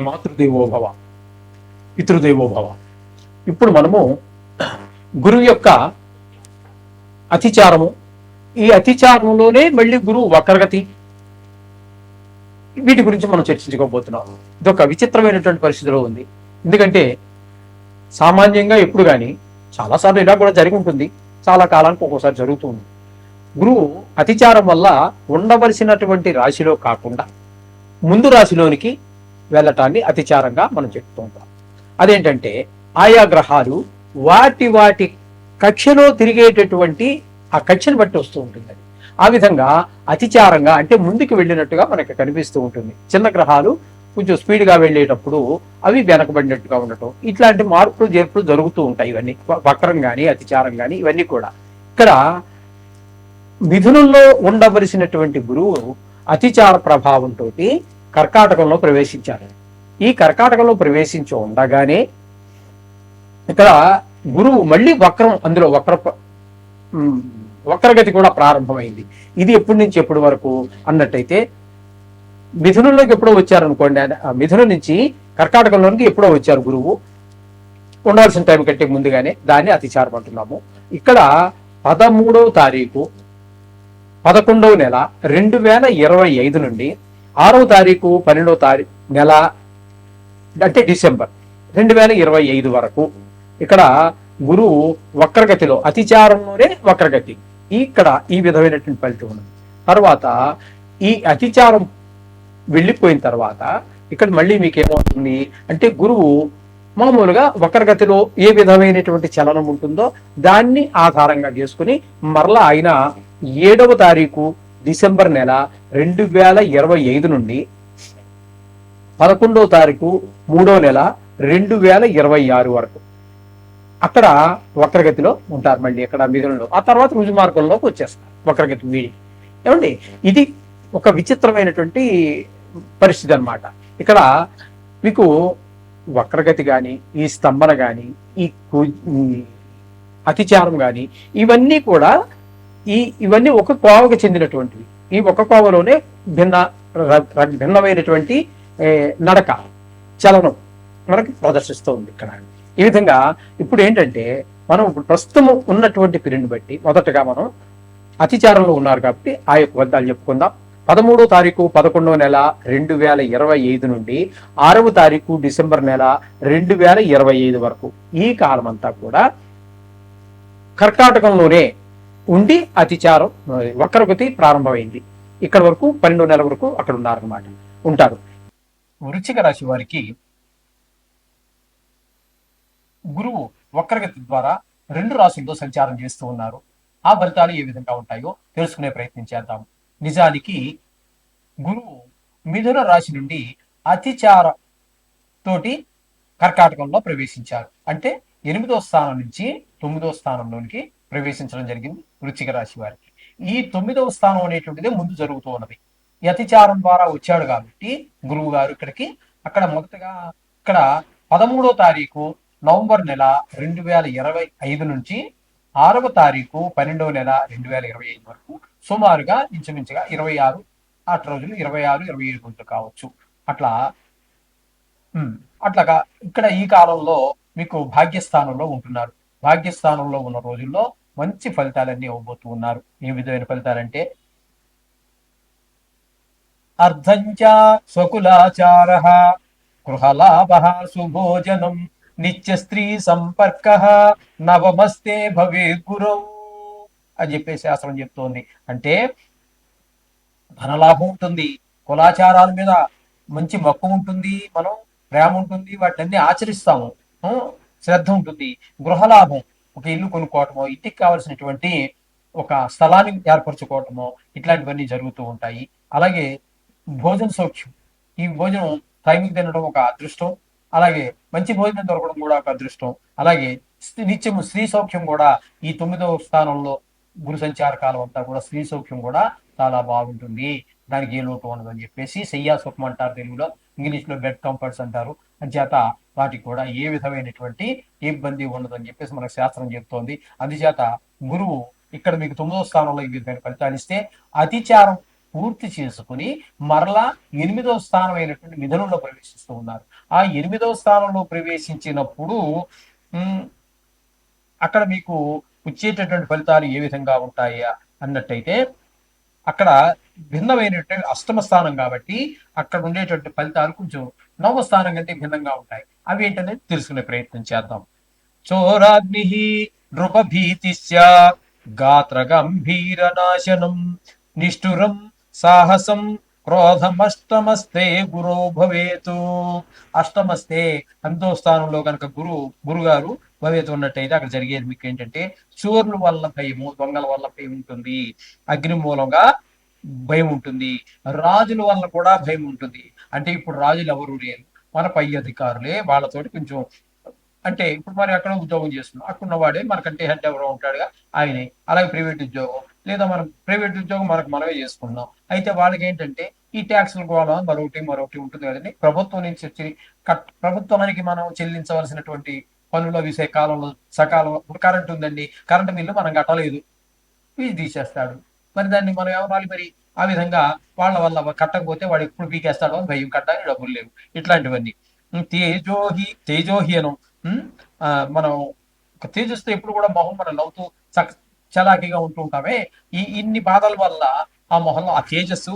మాతృదేవోభవ, పితృదేవోభవ. ఇప్పుడు మనము గురువు యొక్క అతిచారము, ఈ అతిచారంలోనే మళ్ళీ గురువు వక్రగతి, వీటి గురించి మనం చర్చించుకోబోతున్నాం. ఇదొక విచిత్రమైనటువంటి పరిస్థితిలో ఉంది. ఎందుకంటే సామాన్యంగా ఎప్పుడు కానీ చాలాసార్లు ఇలా కూడా జరిగి ఉంటుంది, చాలా కాలానికి ఒక్కోసారి జరుగుతూ ఉంది. గురువు అతిచారం వల్ల ఉండవలసినటువంటి రాశిలో కాకుండా ముందు రాశిలోనికి వెళ్ళటాన్ని అతిచారంగా మనం చెప్తూ ఉంటాం. అదేంటంటే ఆయా గ్రహాలు వాటి వాటి కక్షలో తిరిగేటటువంటి ఆ కక్షను బట్టి వస్తూ ఉంటుంది. అది ఆ విధంగా అతిచారంగా అంటే ముందుకు వెళ్ళినట్టుగా మనకి కనిపిస్తూ ఉంటుంది. చిన్న గ్రహాలు కొంచెం స్పీడ్గా వెళ్ళేటప్పుడు అవి వెనకబడినట్టుగా ఉండటం, ఇట్లాంటి మార్పులు చేర్పులు జరుగుతూ ఉంటాయి. ఇవన్నీ వక్రం కానీ అతిచారం కానీ ఇవన్నీ కూడా. ఇక్కడ మిథునంలో ఉండవలసినటువంటి గురువు అతిచార ప్రభావంతో కర్కాటకంలో ప్రవేశించారు. ఈ కర్కాటకంలో ప్రవేశించి ఉండగానే ఇక్కడ గురువు మళ్ళీ వక్రం, అందులో వక్రగతి కూడా ప్రారంభమైంది. ఇది ఎప్పటి నుంచి ఎప్పటి వరకు అన్నట్టయితే మిథునంలోకి ఎప్పుడో వచ్చారనుకోండి, మిథునం నుంచి కర్కాటకంలోనికి ఎప్పుడో వచ్చారు గురువు, ఉండాల్సిన టైం కంటే ముందుగానే, దాన్ని అతిచారం అంటున్నాము. ఇక్కడ 13వ తారీఖు 11వ నెల 2025 నుండి 6వ తారీఖు 12వ తారీఖు నెల అంటే డిసెంబర్ 2025 వరకు ఇక్కడ గురువు వక్రగతిలో, అతిచారంలోనే వక్రగతి, ఇక్కడ ఈ విధమైనటువంటి ఫలితం ఉన్నది. తర్వాత ఈ అతిచారం వెళ్ళిపోయిన తర్వాత ఇక్కడ మళ్ళీ మీకు ఏమవుతుంది అంటే గురువు మామూలుగా వక్రగతిలో ఏ విధమైనటువంటి చలనం ఉంటుందో దాన్ని ఆధారంగా చేసుకుని మరలా ఆయన 7వ తారీఖు డిసెంబర్ నెల 2025 నుండి 11వ తారీఖు 3వ నెల 2026 వరకు అక్కడ వక్రగతిలో ఉంటారు. మళ్ళీ ఇక్కడ మిథునంలో, ఆ తర్వాత రుజు మార్గంలోకి వచ్చేస్తారు వక్రగతి వీడి. ఏమండి, ఇది ఒక విచిత్రమైనటువంటి పరిస్థితి అన్నమాట. ఇక్కడ మీకు వక్రగతి కానీ, ఈ స్తంభన కానీ, ఈ అతిచారం కానీ ఇవన్నీ కూడా ఇవన్నీ ఒక కోవకు చెందినటువంటివి. ఈ ఒక కోవలోనే భిన్నమైనటువంటి నడక, చలనం మనకి ప్రదర్శిస్తూ ఉంది ఇక్కడ. ఈ విధంగా ఇప్పుడు ఏంటంటే మనం ప్రస్తుతం ఉన్నటువంటి పీరియడ్ని బట్టి మొదటగా మనం అతిచారంలో ఉన్నారు కాబట్టి ఆ యొక్క వద్దాలు చెప్పుకుందాం. 13వ తారీఖు 11వ నెల 2025 నుండి 6వ తారీఖు డిసెంబర్ నెల 2025 వరకు ఈ కాలం అంతా కూడా కర్కాటకంలోనే ఉండి అతిచారం వక్రగతి ప్రారంభమైంది. ఇక్కడ వరకు 12వ నెల వరకు అక్కడ ఉన్నారన్నమాట, ఉంటారు. వృశ్చిక రాశి వారికి గురువు వక్రగతి ద్వారా 2 రాశుల్లో సంచారం చేస్తూ ఉన్నారు. ఆ ఫలితాలు ఏ విధంగా ఉంటాయో తెలుసుకునే ప్రయత్నం చేద్దాం. నిజానికి గురువు మిథున రాశి నుండి అతిచార తోటి కర్కాటకంలో ప్రవేశించారు. అంటే 8వ స్థానం నుంచి 9వ స్థానంలోనికి ప్రవేశించడం జరిగింది వృశ్చిక రాశి వారికి. ఈ 9వ స్థానం అనేటువంటిదే ముందు జరుగుతూ ఉన్నది. ఈ అతిచారం ద్వారా వచ్చాడు కాబట్టి గురువు గారు ఇక్కడికి, అక్కడ మొదటగా ఇక్కడ 13వ తారీఖు నవంబర్ నెల 2025 నుంచి 6వ తారీఖు 12వ నెల 2025 వరకు సుమారుగా ఇంచుమించుగా 26 రోజులు, 26, 27 రోజులు కావచ్చు. అట్లాగా ఇక్కడ ఈ కాలంలో మీకు భాగ్యస్థానంలో ఉంటున్నారు. భాగ్యస్థానంలో ఉన్న రోజుల్లో మంచి ఫలితాలన్నీ ఇవ్వబోతూ ఉన్నారు. ఏ విధమైన ఫలితాలంటే అర్ధంచ స్వకులాచార, గృహలాభ, సుభోజనం, నిత్య స్త్రీ సంపర్క, నవమస్తే భవే గురౌ అని చెప్పే శాస్త్రం చెప్తోంది. అంటే ధనలాభం ఉంటుంది, కులాచారాల మీద మంచి మక్కువ ఉంటుంది, మనం ప్రేమ ఉంటుంది, వాటిని ఆచరిస్తాము, శ్రద్ధ ఉంటుంది. గృహలాభం, ఒక ఇల్లు కొనుక్కోవటమో, ఇంటికి కావలసినటువంటి ఒక స్థలాన్ని ఏర్పరచుకోవటమో ఇట్లాంటివన్నీ జరుగుతూ ఉంటాయి. అలాగే భోజన సౌఖ్యం, ఈ భోజనం టైంకి తినడం ఒక అదృష్టం, అలాగే మంచి భోజనం దొరకడం కూడా ఒక అదృష్టం. అలాగే నిత్యము స్త్రీ సౌఖ్యం కూడా ఈ 9వ స్థానంలో గురు సంచార కాలం అంతా కూడా స్త్రీ సౌఖ్యం కూడా చాలా బాగుంటుంది. దానికి ఏ లోటు ఉండదు అని చెప్పేసి శయ్యా సుఖం అంటారు తెలుగులో, ఇంగ్లీష్ లో బెడ్ కంఫర్ట్స్ అంటారు. అంచేత వాటికి కూడా ఏ విధమైనటువంటి ఇబ్బంది ఉండదు అని చెప్పేసి మనకు శాస్త్రం చెప్తోంది. అందుచేత గురువు ఇక్కడ మీకు 9వ స్థానంలో ఈ విధమైన ఫలితాలు ఇస్తే, అతిచారం పూర్తి చేసుకుని మరలా 8వ స్థానం అయినటువంటి మిథునంలో ప్రవేశిస్తూ ఉన్నారు. ఆ 8వ స్థానంలో ప్రవేశించినప్పుడు అక్కడ మీకు వచ్చేటటువంటి ఫలితాలు ఏ విధంగా ఉంటాయా అన్నట్టయితే, అక్కడ భిన్నమైనటువంటి అష్టమ స్థానం కాబట్టి అక్కడ ఉండేటువంటి ఫలితాలు కొంచెం నవమ స్థానం కంటే భిన్నంగా ఉంటాయి. అవి ఏంటనేది తెలుసుకునే ప్రయత్నం చేద్దాం. చోరాగ్ని నృపభీతిశ్చ గాత్ర గంభీర నాశనం నిష్ఠురం సాహసం క్రోధమష్టమస్తే గురో భవేతు. అష్టమస్తే అంతో స్థానంలో కనుక గురుగారు భవేతు ఉన్నట్టయితే అక్కడ జరిగేది మీకు ఏంటంటే చోర్ల వల్ల భయము, దొంగల వల్ల భయం ఉంటుంది, అగ్ని మూలంగా భయం ఉంటుంది, రాజుల వల్ల కూడా భయం ఉంటుంది. అంటే ఇప్పుడు రాజులు ఎవరు లేరు, మన పై అధికారులే, వాళ్ళతోటి కొంచెం అంటే ఇప్పుడు మరి అక్కడ ఉద్యోగం చేస్తున్నాం, అక్కడ ఉన్నవాడే మనకంటే హెడ్ ఎవరో ఉంటాడుగా ఆయనే. అలాగే ప్రైవేట్ ఉద్యోగం, లేదా మనం ప్రైవేట్ ఉద్యోగం మనమే చేసుకున్నాం. అయితే వాళ్ళకి ఏంటంటే ఈ ట్యాక్సులు కూడా మరొకటి ఉంటుంది కదండి. ప్రభుత్వం నుంచి వచ్చి ప్రభుత్వానికి మనం చెల్లించవలసినటువంటి పనుల విషయ కాలంలో సకాలంలో, ఇప్పుడు కరెంట్ ఉందండి, కరెంటు బిల్లు మనం కట్టలేదు, ఫీజు తీసేస్తాడు. మరి దాన్ని మనం ఎవరాలి మరి? ఆ విధంగా వాళ్ళ వల్ల కట్టకపోతే వాడు ఎప్పుడు పీకేస్తాడో అని భయం, కట్టడానికి డబ్బులు లేవు, ఇట్లాంటివన్నీ. తేజోహీనం. మనం ఒక తేజస్తో ఎప్పుడు కూడా మొహం మనం నవ్వుతూ చలాకీగా ఉంటూ ఉంటామే. ఇన్ని బాధల వల్ల ఆ మొహంలో ఆ తేజస్సు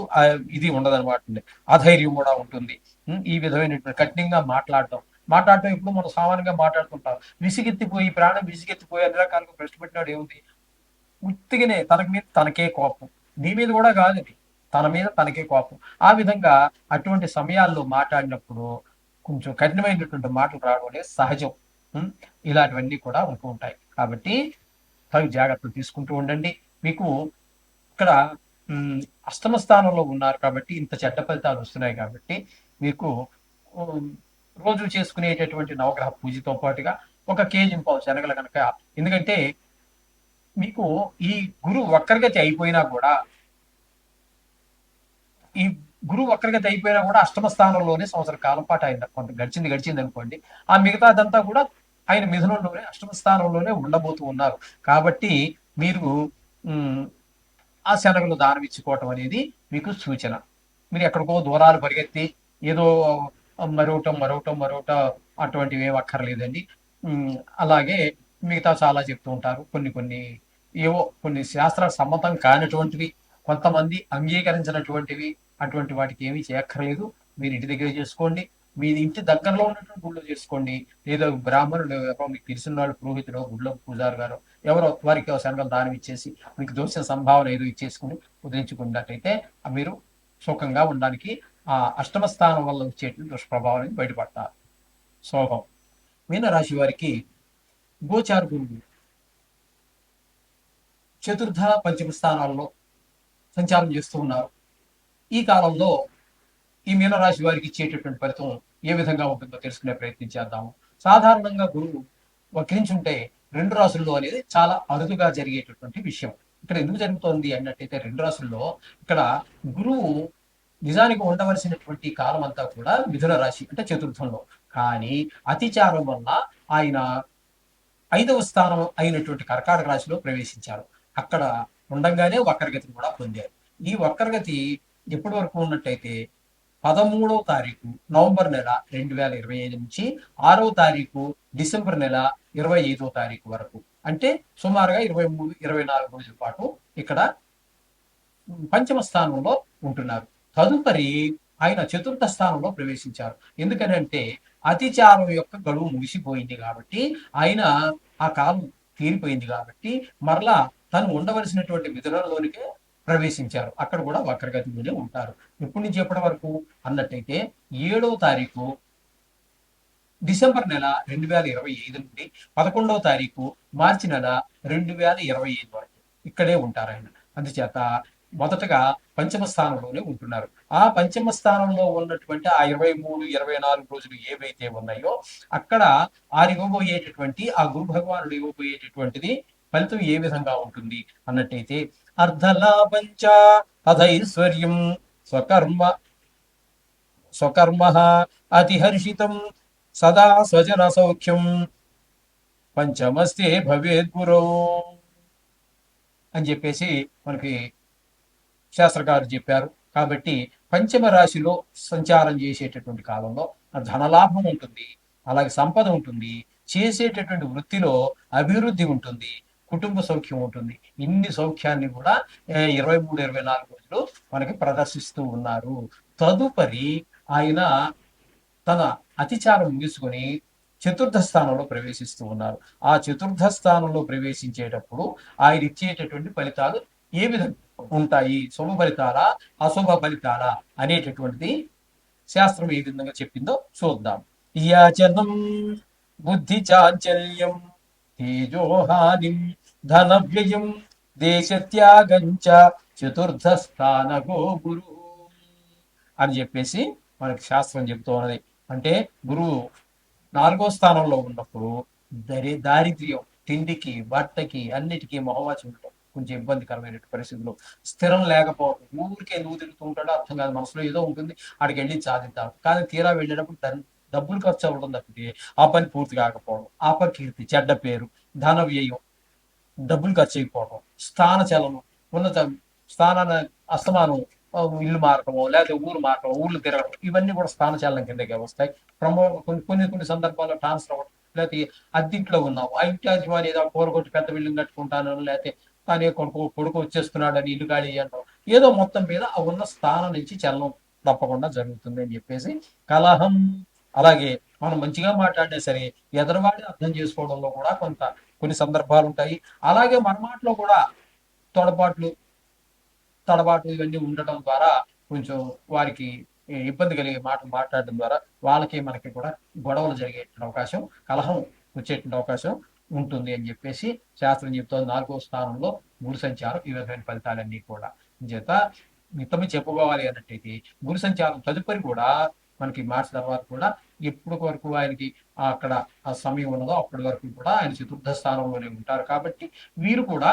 ఇది ఉండదన్నమాట. అధైర్యం కూడా ఉంటుంది. ఈ విధమైనటువంటి కఠినంగా మాట్లాడటం ఇప్పుడు మనం సామాన్యంగా మాట్లాడుతుంటాం. విసిగెత్తిపోయి, ప్రాణం విసిగెత్తిపోయి అన్ని రకాలుగా ప్రశ్నపెట్టినాడు ఏముంది, ఉత్తిగానే తనకి మీద తనకే కోపం, నీ మీద కూడా కాదు, తన మీద తనకే కోపం. ఆ విధంగా అటువంటి సమయాల్లో మాట్లాడినప్పుడు కొంచెం కఠినమైనటువంటి మాటలు రావడం అనేది సహజం. ఇలాంటివన్నీ కూడా ఉంటూ ఉంటాయి. కాబట్టి తగు జాగ్రత్తలు తీసుకుంటూ ఉండండి. మీకు ఇక్కడ అష్టమ స్థానంలో ఉన్నారు కాబట్టి ఇంత చెడ్డ ఫలితాలు వస్తున్నాయి. కాబట్టి మీకు రోజు చేసుకునేటటువంటి నవగ్రహ పూజతో పాటుగా 1 కేజీ శనగలు కనుక, ఎందుకంటే మీకు ఈ గురువు వక్రగతి అయిపోయినా కూడా, అష్టమ స్థానంలోనే సంవత్సర కాలం పాటు ఆయన కొంత గడిచింది అనుకోండి. ఆ మిగతాదంతా కూడా ఆయన మిథునంలోనే అష్టమ స్థానంలోనే ఉండబోతూ ఉన్నారు. కాబట్టి మీరు ఆ శనగలు దానం ఇచ్చుకోవటం అనేది మీకు సూచన. మీరు ఎక్కడికో దూరాలు పరిగెత్తి ఏదో మరొకట అటువంటివి ఏమి అక్కర్లేదండి. అలాగే మిగతా చాలా చెప్తూ ఉంటారు. కొన్ని శాస్త్ర సమ్మతం కానటువంటివి, కొంతమంది అంగీకరించినటువంటివి, అటువంటి వాటికి ఏమీ చేయక్కర్లేదు. మీరు ఇంటి దగ్గర చేసుకోండి, మీ ఇంటి దగ్గరలో ఉన్నటువంటి గుళ్ళో చేసుకోండి, లేదా బ్రాహ్మణులు ఎవరో మీకు తెలిసిన వాళ్ళు, పురోహితుడు, గుళ్ళో పూజారు గారు ఎవరో వారికి శనగలు దానం ఇచ్చేసి మీకు దోష సంభావన ఏదో ఇచ్చేసుకుని వదిలించుకున్నట్టయితే మీరు సుఖంగా ఉండడానికి ఆ అష్టమ స్థానం వల్ల వచ్చేటువంటి దుష్ప్రభావం నుంచి బయటపడతారు. శోభం. మీనరాశి వారికి గోచార గురువు చతుర్థ పంచమ స్థానాల్లో సంచారం చేస్తూ ఉన్నారు. ఈ కాలంలో ఈ మీనరాశి వారికి ఇచ్చేటటువంటి ఫలితం ఏ విధంగా ఉంటుందో తెలుసుకునే ప్రయత్నం చేద్దాము. సాధారణంగా గురువు వక్రించుంటే 2 రాశుల్లో అనేది చాలా అరుదుగా జరిగేటటువంటి విషయం. ఇక్కడ ఎందుకు జరుగుతోంది అన్నట్టయితే, 2 రాశుల్లో ఇక్కడ గురువు నిజానికి ఉండవలసినటువంటి కాలం అంతా కూడా మిథున రాశి అంటే చతుర్థంలో, కానీ అతిచారం వల్ల ఆయన 5వ స్థానం అయినటువంటి కర్కాటక రాశిలో ప్రవేశించారు. అక్కడ ఉండంగానే వక్రగతిని కూడా పొందారు. ఈ వక్రగతి ఎప్పటి వరకు ఉన్నట్టయితే 13వ తారీఖు నవంబర్ నెల 2025 నుంచి 6వ తారీఖు డిసెంబర్ నెల 25వ తారీఖు వరకు, అంటే సుమారుగా 23-24 రోజుల పాటు ఇక్కడ పంచమ స్థానంలో ఉంటున్నారు. తదుపరి ఆయన చతుర్థ స్థానంలో ప్రవేశించారు. ఎందుకనంటే అతిచారం యొక్క గడువు ముగిసిపోయింది కాబట్టి, ఆయన ఆ కాలం తీరిపోయింది కాబట్టి మరలా తను ఉండవలసినటువంటి మిథునంలోనికే ప్రవేశించారు. అక్కడ కూడా వక్రగతిలోనే ఉంటారు. ఎప్పటి నుంచి ఎప్పటి వరకు అన్నట్టయితే 7వ తారీఖు డిసెంబర్ నెల 2025 నుండి 11వ తారీఖు మార్చి నెల 2025 వరకు ఇక్కడే ఉంటారు ఆయన. అందుచేత మొదటగా పంచమ స్థానంలోనే ఉంటున్నారు. ఆ పంచమ స్థానంలో ఉన్నటువంటి ఆ 23-24 రోజులు ఏవైతే ఉన్నాయో అక్కడ ఇవ్వబోయేటటువంటి ఆ గురు భగవానుడు ఇవ్వబోయేటటువంటిది ఫలితం ఏ విధంగా ఉంటుంది అన్నట్టయితే, అర్ధలాభంచ తథైశ్వర్యం స్వకర్మ అతిహర్షితం సదా స్వజన సౌఖ్యం పంచమస్తే భవేద్ గురో అని చెప్పేసి మనకి శాస్త్రకారు చెప్పారు. కాబట్టి పంచమ రాశిలో సంచారం చేసేటటువంటి కాలంలో ధనలాభం ఉంటుంది, అలాగే సంపద ఉంటుంది, చేసేటటువంటి వృత్తిలో అభివృద్ధి ఉంటుంది, కుటుంబ సౌఖ్యం ఉంటుంది. ఇన్ని సౌఖ్యాన్ని కూడా 23-24 రోజులు మనకి ప్రదర్శిస్తూ ఉన్నారు. తదుపరి ఆయన తన అతిచారం ముగించుకొని చతుర్థ స్థానంలో ప్రవేశిస్తూ ఉన్నారు. ఆ చతుర్థ స్థానంలో ప్రవేశించేటప్పుడు ఆయన ఇచ్చేటటువంటి ఫలితాలు ఏ విధంగా ఉంటాయి, శుభ ఫలితాలా అశుభ ఫలితాలా అనేటటువంటిది శాస్త్రం ఏ విధంగా చెప్పిందో చూద్దాం. యాచనం బుద్ధి చాంచల్యం తేజోహానిం ధన వ్యయం దేశత్యాగంచ చతుర్థ స్థానగో గురు అని చెప్పేసి మనకి శాస్త్రం చెప్తూ ఉన్నది. అంటే గురువు 4వ స్థానంలో ఉన్నప్పుడు దారిద్ర్యం, తిండికి, బట్టకి, అన్నిటికీ మొహమాచి ఉండటం, కొంచెం ఇబ్బందికరమైన పరిస్థితులు, స్థిరం లేకపోవడం, ఊరికే ఎందుకు తిరుగుతూ ఉంటాడో అర్థం కాదు, మనసులో ఏదో ఉంటుంది, ఆడికి వెళ్ళి సాధిద్దాం, కానీ తీరా వెళ్ళేటప్పుడు డబ్బులు ఖర్చు అవ్వడం తప్పితే ఆ పని పూర్తి కాకపోవడం, అపకీర్తి, చెడ్డ పేరు, ధన వ్యయం, డబ్బులు ఖర్చు అయిపోవడం, స్థాన చలనం, ఉన్నత స్థానాన్ని అస్తమానం ఇల్లు మారటము, లేకపోతే ఊరు మారటం, ఊర్లు తిరగడం, ఇవన్నీ కూడా స్థాన చలనం కిందకే వస్తాయి. కొన్ని సందర్భాల్లో ట్రాన్స్ఫర్ అవ్వడం, లేకపోతే అద్దెంట్లో ఉన్నాం, ఆ ఇంటి యజమాని ఏదో కూరగొట్టి పెద్ద బిల్డింగ్ కట్టుకుంటాను, లేకపోతే తానే కొడుకు వచ్చేస్తున్నాడు అని ఇల్లు ఖాళీ చేయడం, ఏదో మొత్తం మీద ఆ ఉన్న స్థానం నుంచి చలనం తప్పకుండా జరుగుతుంది అని చెప్పేసి కలహం. అలాగే మనం మంచిగా మాట్లాడినా సరే ఎదరవాడి అర్థం చేసుకోవడంలో కూడా కొన్ని సందర్భాలు ఉంటాయి. అలాగే మన మాటలో కూడా తొడబాట్లు, తడబాటు ఇవన్నీ ఉండటం ద్వారా కొంచెం వారికి ఇబ్బంది కలిగే మాటలు మాట్లాడడం ద్వారా వాళ్ళకి మనకి కూడా గొడవలు జరిగేటువంటి అవకాశం, కలహం వచ్చేటువంటి అవకాశం ఉంటుంది అని చెప్పేసి శాస్త్రం చెప్తుంది. 4వ స్థానంలో గురు సంచారం ఈ విధమైన ఫలితాలన్నీ కూడా చేత మితమి చెప్పుకోవాలి అన్నట్టయితే గురు సంచారం తదుపరి కూడా మనకి మార్చి తర్వాత కూడా ఎప్పటి వరకు ఆయనకి అక్కడ ఆ సమయం ఉన్నదో అప్పటి వరకు కూడా ఆయన చతుర్థ స్థానంలోనే ఉంటారు. కాబట్టి వీరు కూడా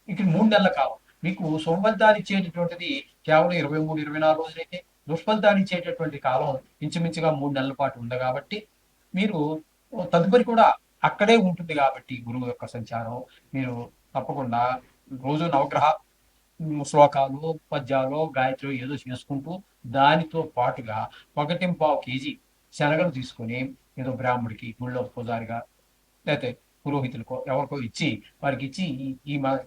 ఇక 3 నెలల కాలం మీకు శుభఫలితాలు ఇచ్చేటటువంటిది కేవలం 23-24 రోజులైతే, దుష్ఫలితాలు ఇచ్చేటటువంటి కాలం ఇంచుమించుగా 3 నెలల పాటు ఉంది. కాబట్టి మీరు తదుపరి కూడా అక్కడే ఉంటుంది. కాబట్టి గురువు యొక్క సంచారం మీరు తప్పకుండా రోజు నవగ్రహ శ్లోకాలు, పద్యాలు, గాయత్రి ఏదో చేసుకుంటూ దానితో పాటుగా 1.25 kg శనగలు తీసుకొని ఏదో బ్రాహ్మడికి, గుళ్ళో పూజారిగా, లేకపోతే పురోహితులకో ఎవరికో ఇచ్చి వారికి ఇచ్చి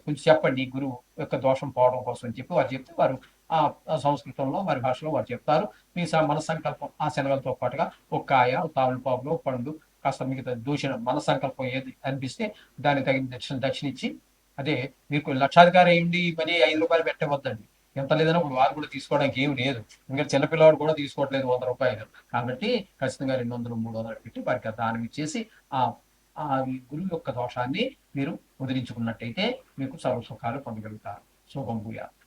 కొంచెం చెప్పండి ఈ గురువు యొక్క దోషం పోవడం కోసం అని చెప్పి వారు చెప్తే వారు ఆ సంస్కృతంలో వారి భాషలో వారు చెప్తారు. మీ మన సంకల్పం ఆ శనగలతో పాటుగా ఒక కాయ, తామలపాకులో పండు, కాస్త మిగతా దూషణ మన సంకల్పం ఏది అనిపిస్తే దానికి తగిన దక్షిణ ఇచ్చి, అదే మీరు లక్షాధికారి అయ్యింది పని ₹5 పెట్టవద్దండి. ఎంత లేదన్నా ఇప్పుడు వారు కూడా తీసుకోవడానికి ఏమి లేదు. ఇంకా చిన్నపిల్లవాడు కూడా తీసుకోవట్లేదు ₹100. కాబట్టి ఖచ్చితంగా 200-300 పెట్టి వారికి దానం ఇచ్చేసి ఆ ఆ గురువు యొక్క దోషాన్ని మీరు వదిలించుకున్నట్టయితే మీకు సర్వ సుఖాలు పొందగలుగుతారు. శుభం భూయాత్.